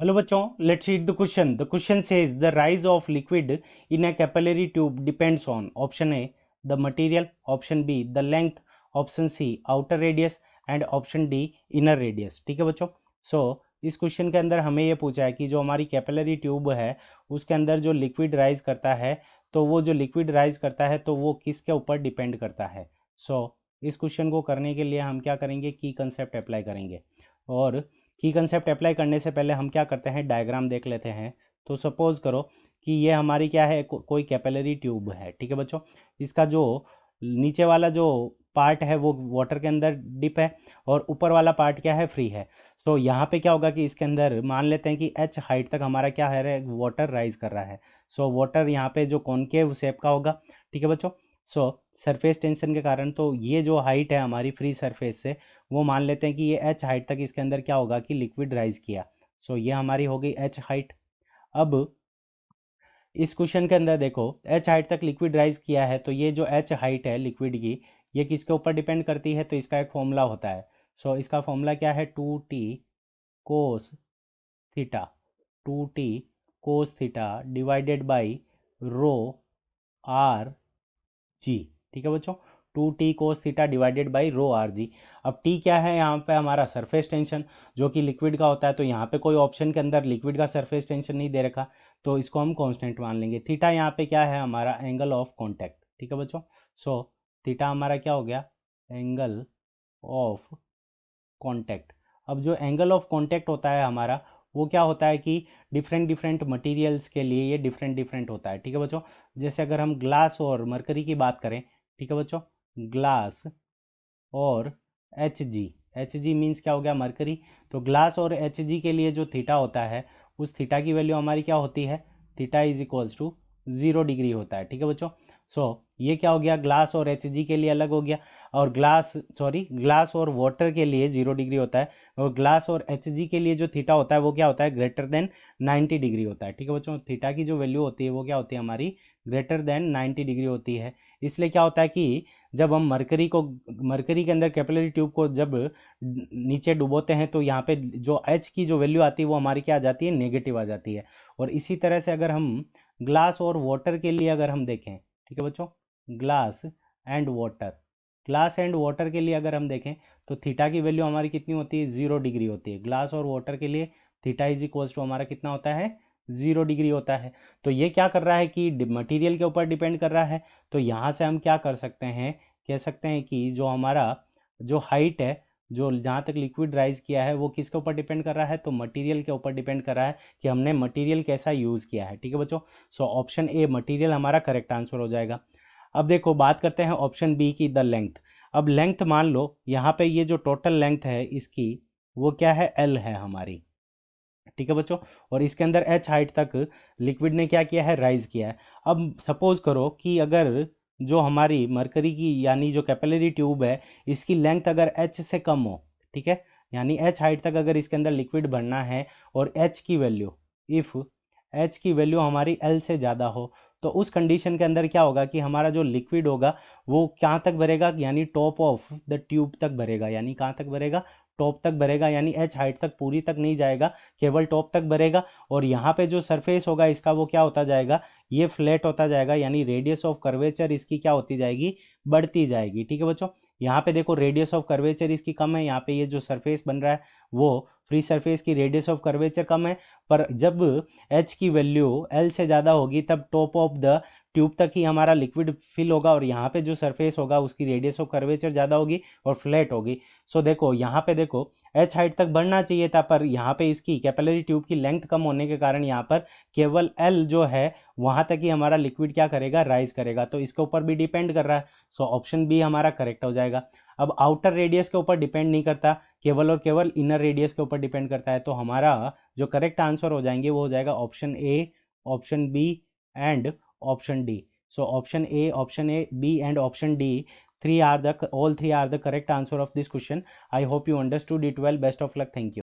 Hello बच्चों, let's read the question. The question says the rise of liquid in a capillary tube depends on option A the material, option B the length, option C outer radius and option D inner radius. ठीक है बच्चों. सो इस question के अंदर हमें ये पूछा है कि जो हमारी कैपिलरी ट्यूब है उसके अंदर जो लिक्विड राइज करता है, तो वो जो लिक्विड राइज करता है तो वो किसके ऊपर डिपेंड करता है. सो इस क्वेश्चन को करने के लिए हम क्या करेंगे, की कंसेप्ट अप्लाई करेंगे. और की कंसेप्ट अप्लाई करने से पहले हम क्या करते हैं, डायग्राम देख लेते हैं. तो सपोज करो कि ये हमारी क्या है, कोई कैपिलरी ट्यूब है. ठीक है बच्चों. इसका जो नीचे वाला जो पार्ट है वो वाटर के अंदर डिप है और ऊपर वाला पार्ट क्या है, फ्री है. तो यहाँ पे क्या होगा कि इसके अंदर मान लेते हैं कि h हाइट तक हमारा क्या है, वाटर राइज कर रहा है. सो वाटर यहाँ पे जो कॉनकेव शेप का होगा. ठीक है बच्चों. सो सरफेस टेंशन के कारण तो ये जो हाइट है हमारी फ्री सरफेस से, वो मान लेते हैं कि ये h हाइट तक इसके अंदर क्या होगा कि लिक्विड राइज किया. सो ये हमारी हो गई h हाइट. अब इस क्वेश्चन के अंदर देखो, h हाइट तक लिक्विड राइज किया है तो ये जो h हाइट है लिक्विड की, ये किसके ऊपर डिपेंड करती है, तो इसका एक फॉर्मूला होता है. सो इसका फॉर्मूला क्या है, 2t cos theta, 2t cos theta divided by rho R G. ठीक है बच्चों. 2t cos theta divided by rho R G. अब t क्या है यहाँ पे, हमारा सरफेस टेंशन जो कि लिक्विड का होता है. तो यहाँ पे कोई ऑप्शन के अंदर लिक्विड का सरफेस टेंशन नहीं दे रखा, तो इसको हम कांस्टेंट मान लेंगे. थीटा यहाँ पे क्या है, हमारा एंगल ऑफ कांटेक्ट. ठीक है बच्चों. सो थीटा हमारा क्या हो गया, एंगल ऑफ कांटेक्ट. अब जो एंगल ऑफ कांटेक्ट होता है हमारा, वो क्या होता है कि डिफरेंट डिफरेंट मटेरियल्स के लिए ये डिफरेंट डिफरेंट होता है. ठीक है बच्चों. जैसे अगर हम ग्लास और मरकरी की बात करें, ठीक है बच्चों, ग्लास और एच जी मीन्स क्या हो गया, मरकरी. तो ग्लास और एच जी के लिए जो थीटा होता है, उस थीटा की वैल्यू हमारी क्या होती है, theta is equals to 0 degree होता है. ठीक है बच्चों. सो ये क्या हो गया, ग्लास और एच जी के लिए अलग हो गया. और ग्लास और वाटर के लिए 0 डिग्री होता है. और ग्लास और एच जी के लिए जो थीटा होता है वो क्या होता है, ग्रेटर देन 90 डिग्री होता है. ठीक है बच्चों. थीटा की जो वैल्यू होती है वो क्या होती है हमारी, ग्रेटर देन 90 डिग्री होती है. इसलिए क्या होता है कि जब हम मरकरी के अंदर कैपिलरी ट्यूब को जब नीचे डुबोते हैं तो यहाँ पे जो एच की जो वैल्यू आती है वो हमारी क्या आ जाती है, नेगेटिव आ जाती है. और इसी तरह से अगर हम ग्लास और वाटर के लिए अगर हम देखें, ठीक है बच्चों, glass and water, glass and water के लिए अगर हम देखें तो थीटा की वैल्यू हमारी कितनी होती है, 0 डिग्री होती है. ग्लास और वाटर के लिए थीटा इज इक्वल्स टू हमारा कितना होता है, 0 डिग्री होता है. तो ये क्या कर रहा है कि मटेरियल के ऊपर डिपेंड कर रहा है. तो यहाँ से हम क्या कर सकते हैं, कह सकते हैं कि जो हमारा जो हाइट है, जो जहाँ तक लिक्विड राइज किया है वो किसके ऊपर डिपेंड कर रहा है, तो मटेरियल के ऊपर डिपेंड कर रहा है कि हमने मटेरियल कैसा यूज़ किया है. ठीक है बच्चों. सो ऑप्शन ए मटेरियल हमारा करेक्ट आंसर हो जाएगा. अब देखो बात करते हैं ऑप्शन बी की, द लेंथ. अब लेंथ मान लो यहाँ पे ये जो टोटल लेंथ है इसकी, वो क्या है, एल है हमारी. ठीक है बच्चों. और इसके अंदर एच हाइट तक लिक्विड ने क्या किया है, राइज किया है. अब सपोज करो कि अगर जो हमारी मरकरी की यानी जो कैपिलरी ट्यूब है, इसकी लेंथ अगर एच से कम हो, ठीक है, यानी एच हाइट तक अगर इसके अंदर लिक्विड भरना है और एच की वैल्यू, इफ़ एच की वैल्यू हमारी एल से ज़्यादा हो, तो उस कंडीशन के अंदर क्या होगा कि हमारा जो लिक्विड होगा वो कहाँ तक भरेगा, यानी टॉप ऑफ द ट्यूब तक भरेगा. यानी कहाँ तक भरेगा, टॉप तक भरेगा. यानी एच हाइट तक पूरी तक नहीं जाएगा, केवल टॉप तक भरेगा. और यहाँ पे जो सरफेस होगा इसका वो क्या होता जाएगा, ये फ्लैट होता जाएगा. यानी रेडियस ऑफ कर्वेचर इसकी क्या होती जाएगी, बढ़ती जाएगी. ठीक है बच्चों. यहाँ पे देखो रेडियस ऑफ कर्वेचर इसकी कम है, यहाँ पे ये जो सरफेस बन रहा है वो फ्री सरफेस की रेडियस ऑफ कर्वेचर कम है. पर जब एच की वैल्यू एल से ज़्यादा होगी तब टॉप ऑफ द ट्यूब तक ही हमारा लिक्विड फिल होगा और यहाँ पे जो सरफेस होगा उसकी रेडियस ऑफ कर्वेचर ज़्यादा होगी और फ्लैट होगी. सो देखो यहाँ पे देखो एच हाइट तक बढ़ना चाहिए था, पर यहाँ पे इसकी कैपिलरी ट्यूब की लेंथ कम होने के कारण यहाँ पर केवल एल जो है वहाँ तक ही हमारा लिक्विड क्या करेगा, राइज करेगा. तो इसके ऊपर भी डिपेंड कर रहा है. सो ऑप्शन बी हमारा करेक्ट हो जाएगा. अब आउटर रेडियस के ऊपर डिपेंड नहीं करता, केवल और केवल इनर रेडियस के ऊपर डिपेंड करता है. तो हमारा जो करेक्ट आंसर हो जाएंगे वो हो जाएगा option A, option B and option D. So option A, B and option D, all three are the correct answer of this question. I hope you understood it well. Best of luck. Thank you.